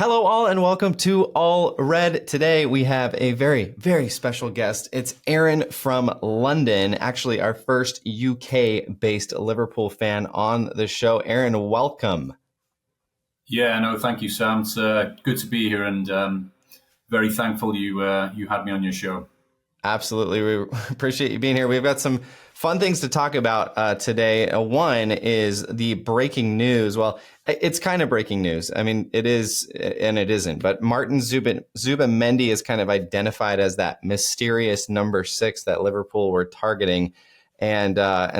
Hello, all, and welcome to All Red. Today, we have a very, very special guest. It's Aaron from London, actually our first UK-based Liverpool fan on the show. Aaron, welcome. Yeah, no, thank you, Sam. It's good to be here, and very thankful you had me on your show. Absolutely. We appreciate you being here. We've got some fun things to talk about today. One is the breaking news. Well, it's kind of breaking news. I mean, it is and it isn't. But Martin Zubimendi is kind of identified as that mysterious number 6 that Liverpool were targeting. And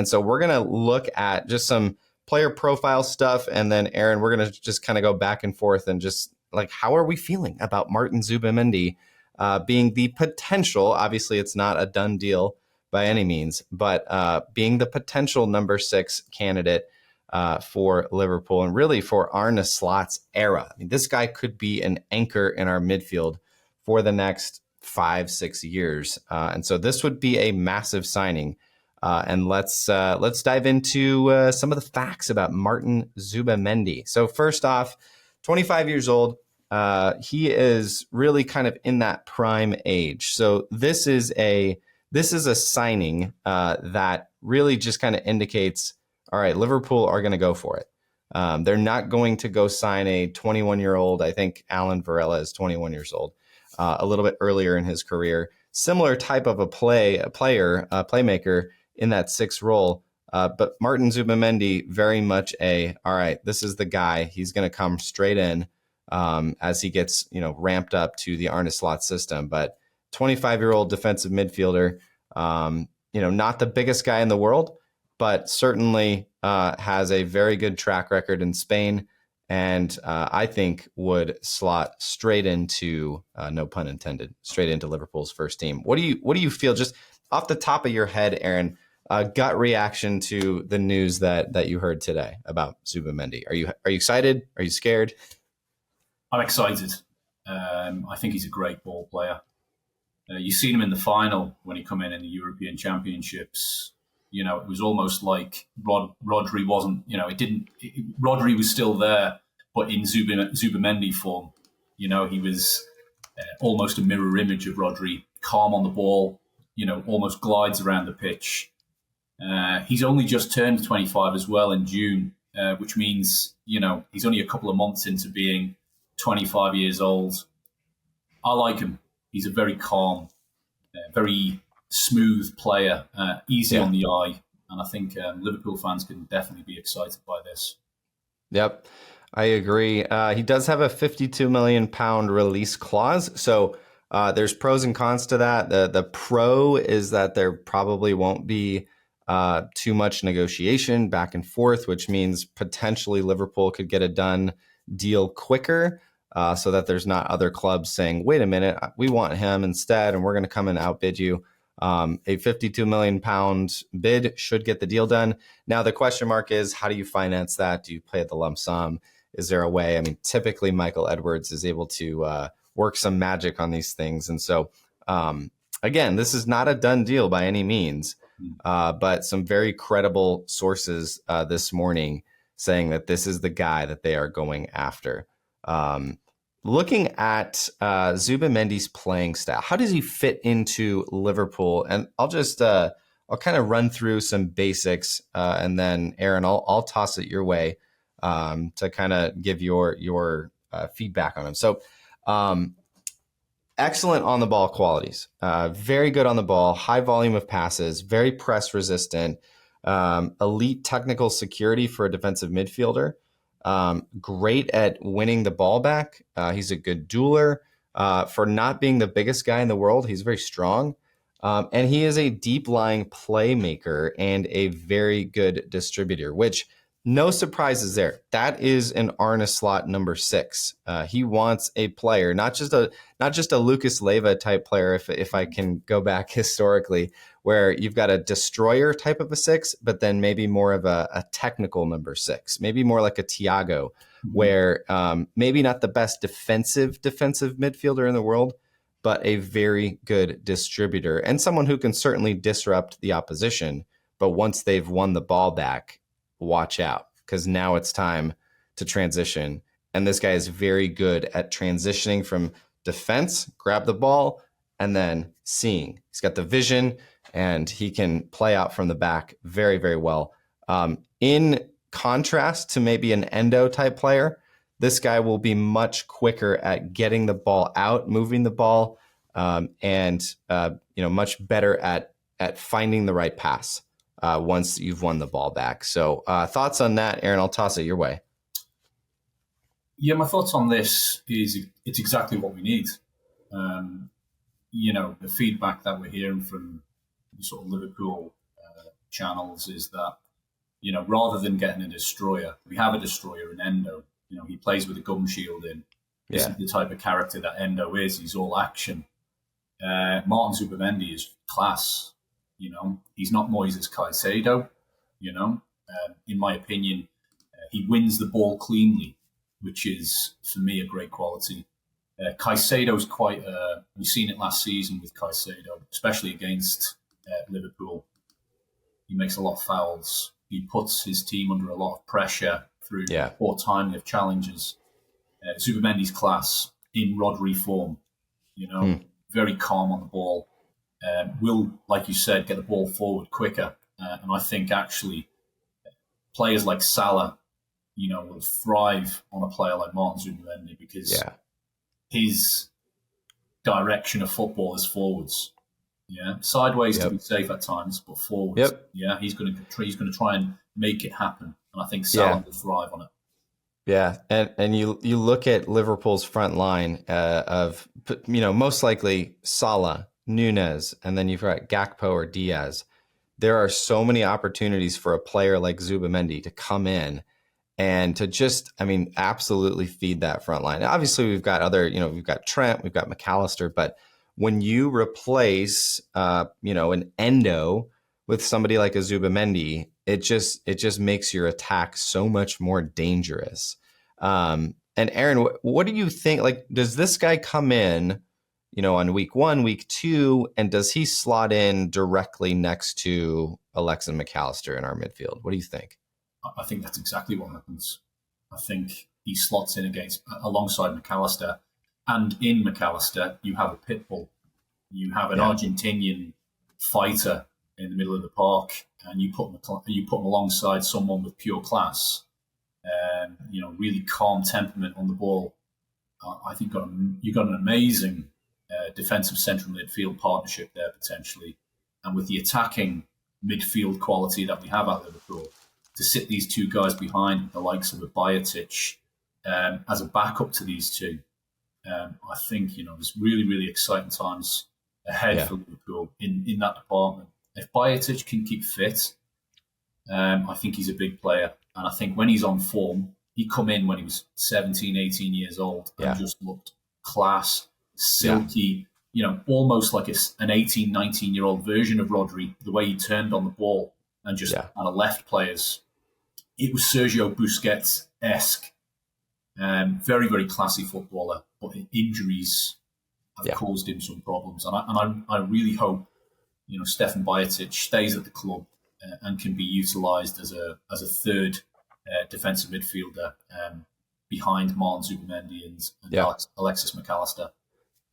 so we're going to look at just some player profile stuff. And then, Aaron, we're going to just kind of go back and forth and just like, how are we feeling about Martin Zubimendi? Being the potential, obviously it's not a done deal by any means, but being the potential number 6 candidate for Liverpool and really for Arne Slot's era. I mean, this guy could be an anchor in our midfield for the next 5-6 years. And so this would be a massive signing. And let's dive into some of the facts about Martin Zubimendi. So first off, 25 years old. He is really kind of in that prime age. So this is a signing that really just kind of indicates, all right, Liverpool are going to go for it. They're not going to go sign a 21-year-old. I think Alan Varela is 21 years old, a little bit earlier in his career. Similar type of a playmaker in that 6 role. But Martin Zubimendi, very much all right, this is the guy. He's going to come straight in. As he gets, ramped up to the Arne Slot system. But 25-year-old defensive midfielder, not the biggest guy in the world, but certainly has a very good track record in Spain, and I think would slot straight into, no pun intended, straight into Liverpool's first team. What do you feel, just off the top of your head, Aaron? Gut reaction to the news that you heard today about Zubimendi. Are you excited? Are you scared? I'm excited. I think he's a great ball player. You've seen him in the final when he come in the European Championships. It was almost like Rodri wasn't. Rodri was still there, but in Zubimendi form. He was almost a mirror image of Rodri, calm on the ball. Almost glides around the pitch. He's only just turned 25 as well in June, which means he's only a couple of months into being 25 years old. I like him. He's a very calm, very smooth player, easy on the eye. And I think Liverpool fans can definitely be excited by this. Yep, I agree. He does have a £52 million release clause. So there's pros and cons to that. The pro is that there probably won't be too much negotiation back and forth, which means potentially Liverpool could get a done deal quicker, so that there's not other clubs saying, wait a minute, we want him instead, and we're going to come and outbid you. A £52 million bid should get the deal done. Now, the question mark is, how do you finance that? Do you pay the lump sum? Is there a way? I mean, typically Michael Edwards is able to work some magic on these things. And so, again, this is not a done deal by any means, but some very credible sources this morning saying that this is the guy that they are going after. Looking at Zubimendi's playing style, how does he fit into Liverpool? And I'll kind of run through some basics, and then Aaron, I'll toss it your way to kind of give your feedback on him. So, excellent on the ball qualities, very good on the ball, high volume of passes, very press resistant. Elite technical security for a defensive midfielder. Great at winning the ball back. He's a good dueler. For not being the biggest guy in the world, he's very strong. And he is a deep-lying playmaker and a very good distributor, which no surprises there. That is an Arne Slot number 6. He wants a player, not just a Lucas Leiva type player, if I can go back historically, where you've got a destroyer type of a 6, but then maybe more of a technical number 6, maybe more like a Thiago, where maybe not the best defensive midfielder in the world, but a very good distributor and someone who can certainly disrupt the opposition. But once they've won the ball back, watch out, because now it's time to transition And this guy is very good at transitioning from defense, grab the ball, and then seeing. He's got the vision, and he can play out from the back very, very well. In contrast to maybe an Endo type player, this guy will be much quicker at getting the ball out, moving the ball, and much better at finding the right pass once you've won the ball back. So thoughts on that, Aaron? I'll toss it your way. Yeah, my thoughts on this is it's exactly what we need. The feedback that we're hearing from sort of Liverpool channels is that, rather than getting a destroyer, we have a destroyer in Endo. He plays with a gum shield in. Isn't the type of character that Endo is. He's all action. Martin Zubimendi is class. He's not Moises Caicedo. In my opinion, he wins the ball cleanly, which is, for me, a great quality. Caicedo's quite, we've seen it last season with Caicedo, especially against Liverpool. He makes a lot of fouls. He puts his team under a lot of pressure through poor timing of challenges. Zubimendi's class in Rodri form, very calm on the ball. Will, like you said, get the ball forward quicker. And I think actually players like Salah, will thrive on a player like Martin Zubimendi because his direction of football is forwards. Sideways to be safe at times, but forwards. He's going to try and make it happen, and I think Salah will thrive on it. Yeah, and you look at Liverpool's front line of most likely Salah, Nunez, and then you've got Gakpo or Diaz. There are so many opportunities for a player like Zubimendi to come in and to just, absolutely feed that front line. Obviously, we've got other, we've got Trent, we've got McAllister, but when you replace, an Endo with somebody like a Zubimendi, it just makes your attack so much more dangerous. And Aaron, what do you think? Like, does this guy come in, on week 1, week 2, and does he slot in directly next to Alexis McAllister in our midfield? What do you think? I think that's exactly what happens. I think he slots in alongside McAllister, and in McAllister you have a pit bull. You have an Argentinian fighter in the middle of the park, and you put him alongside someone with pure class, really calm temperament on the ball. I think you've got an amazing defensive central midfield partnership there potentially, and with the attacking midfield quality that we have at Liverpool, to sit these two guys behind the likes of a Bajcetic as a backup to these two, I think there's really, really exciting times ahead for Liverpool in that department. If Bajcetic can keep fit, I think he's a big player. And I think when he's on form, he come in when he was 17, 18 years old and just looked class, silky, almost like an 18, 19-year-old version of Rodri, the way he turned on the ball and just kind of left players. It was Sergio Busquets-esque. Very, very classy footballer, but injuries have caused him some problems. And I really hope, Stefan Bajcetic stays at the club and can be utilised as a third defensive midfielder behind Martin Zubimendi and Alexis McAllister.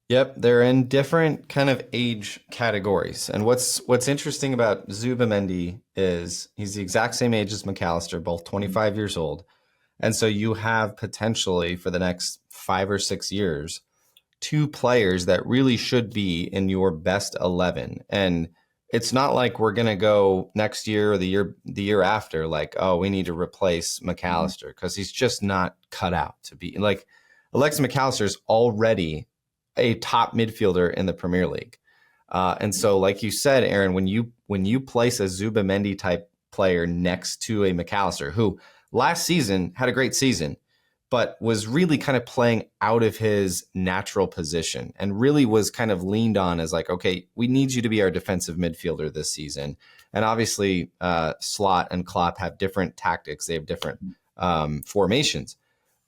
Yep, they're in different kind of age categories. And what's interesting about Zubimendi is he's the exact same age as McAllister, both 25 years old. And so you have potentially for the next 5 or 6 years, 2 players that really should be in your best 11. And it's not like we're going to go next year or the year after, like, oh, we need to replace McAllister, because he's just not cut out to be like Alexis McAllister is already a top midfielder in the Premier League. And so, like you said, Aaron, when you place a Zubimendi type player next to a McAllister, who last season had a great season, but was really kind of playing out of his natural position and really was kind of leaned on as like, okay, we need you to be our defensive midfielder this season. And obviously, Slot and Klopp have different tactics. They have different formations.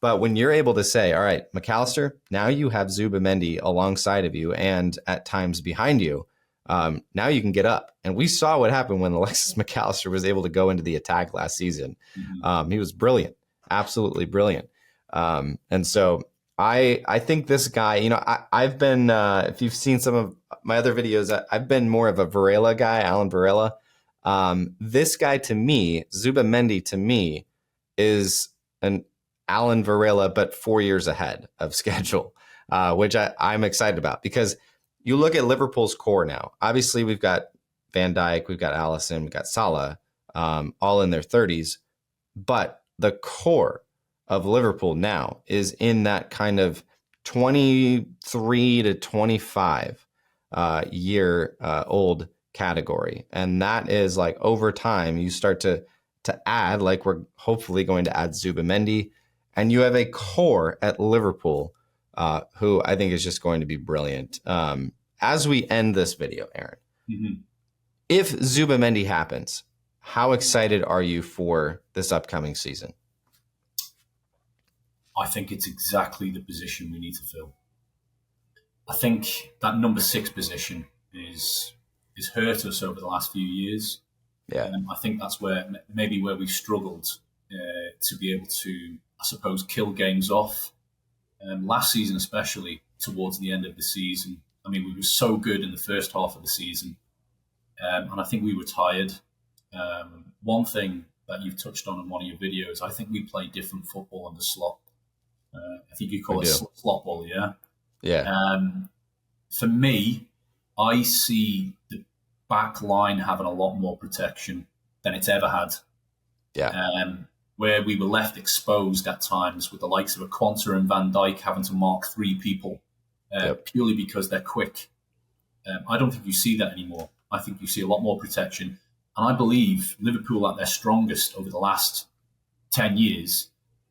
But when you're able to say, all right, McAllister, now you have Zubimendi alongside of you and at times behind you, now you can get up. And we saw what happened when Alexis McAllister was able to go into the attack last season. He was brilliant, absolutely brilliant. And so I think this guy, I've been, if you've seen some of my other videos, I've been more of a Varela guy, Alan Varela. This guy to me, Zubimendi to me, is an Alan Varela, but 4 years ahead of schedule, which I'm excited about, because you look at Liverpool's core now. Obviously, we've got Van Dijk, we've got Alisson, we've got Salah, all in their 30s. But the core of Liverpool now is in that kind of 23 to 25 year old category. And that is like over time, you start to add, like we're hopefully going to add Zubimendi. And you have a core at Liverpool who I think is just going to be brilliant. As we end this video, Aaron, if Zubimendi happens, how excited are you for this upcoming season? I think it's exactly the position we need to fill. I think that number 6 position is hurt us over the last few years. Yeah, I think that's where we've struggled to be able to, I suppose, kill games off. Last season, especially towards the end of the season, I mean, we were so good in the first half of the season, and I think we were tired. One thing that you've touched on in one of your videos, I think we play different football under Slot. I think you call it slot ball, yeah? Yeah. For me, I see the back line having a lot more protection than it's ever had. Yeah. Where we were left exposed at times with the likes of a Quanta and Van Dijk having to mark 3 people purely because they're quick. I don't think you see that anymore. I think you see a lot more protection. And I believe Liverpool at their strongest over the last 10 years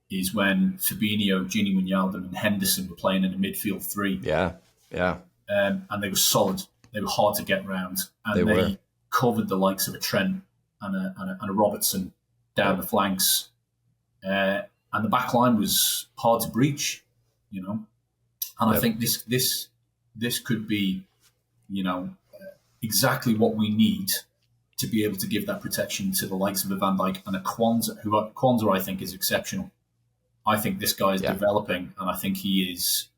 is when Fabinho, Gini Wijnaldum and Henderson were playing in a midfield 3. Yeah, yeah. And they were solid. They were hard to get round. And they covered the likes of a Trent and a Robertson down the flanks. And the back line was hard to breach, And I think this could be, exactly what we need to be able to give that protection to the likes of a Van Dijk and a Quanta, I think, is exceptional. I think this guy is developing, and I think he is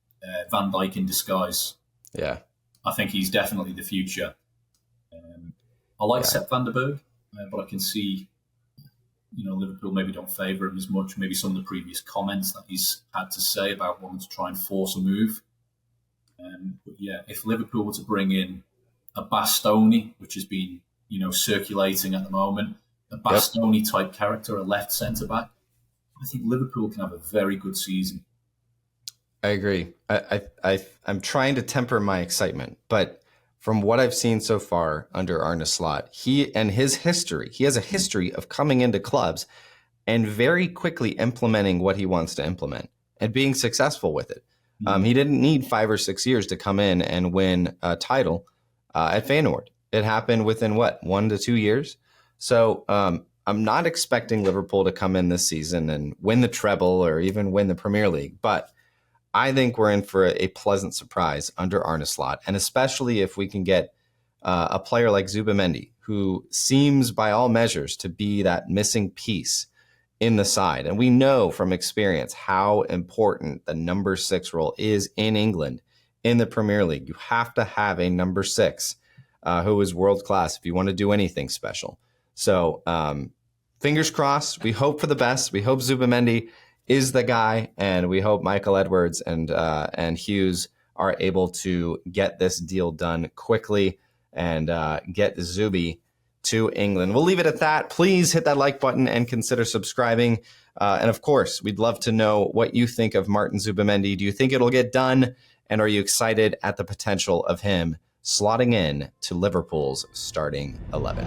Van Dijk in disguise. Yeah. I think he's definitely the future. I like Sepp van der Berg, but I can see, Liverpool maybe don't favour him as much. Maybe some of the previous comments that he's had to say about wanting to try and force a move. But yeah, if Liverpool were to bring in a Bastoni, which has been, circulating at the moment, a Bastoni type character, a left centre back, I think Liverpool can have a very good season. I agree. I'm trying to temper my excitement, but from what I've seen so far under Arne Slot, he has a history of coming into clubs and very quickly implementing what he wants to implement and being successful with it. He didn't need 5 or 6 years to come in and win a title at Feyenoord. It happened within 1 to 2 years. So I'm not expecting Liverpool to come in this season and win the treble or even win the Premier League, but I think we're in for a pleasant surprise under Arne Slot, and especially if we can get a player like Zubimendi, who seems by all measures to be that missing piece in the side. And we know from experience how important the number 6 role is in England in the Premier League. You have to have a number 6 who is world class if you want to do anything special. So fingers crossed. We hope for the best. We hope Zubimendi is the guy, and we hope Michael Edwards and Hughes are able to get this deal done quickly and get Zubi to England. We'll leave it at that. Please hit that like button and consider subscribing. And of course, we'd love to know what you think of Martin Zubimendi. Do you think it'll get done? And are you excited at the potential of him slotting in to Liverpool's starting 11?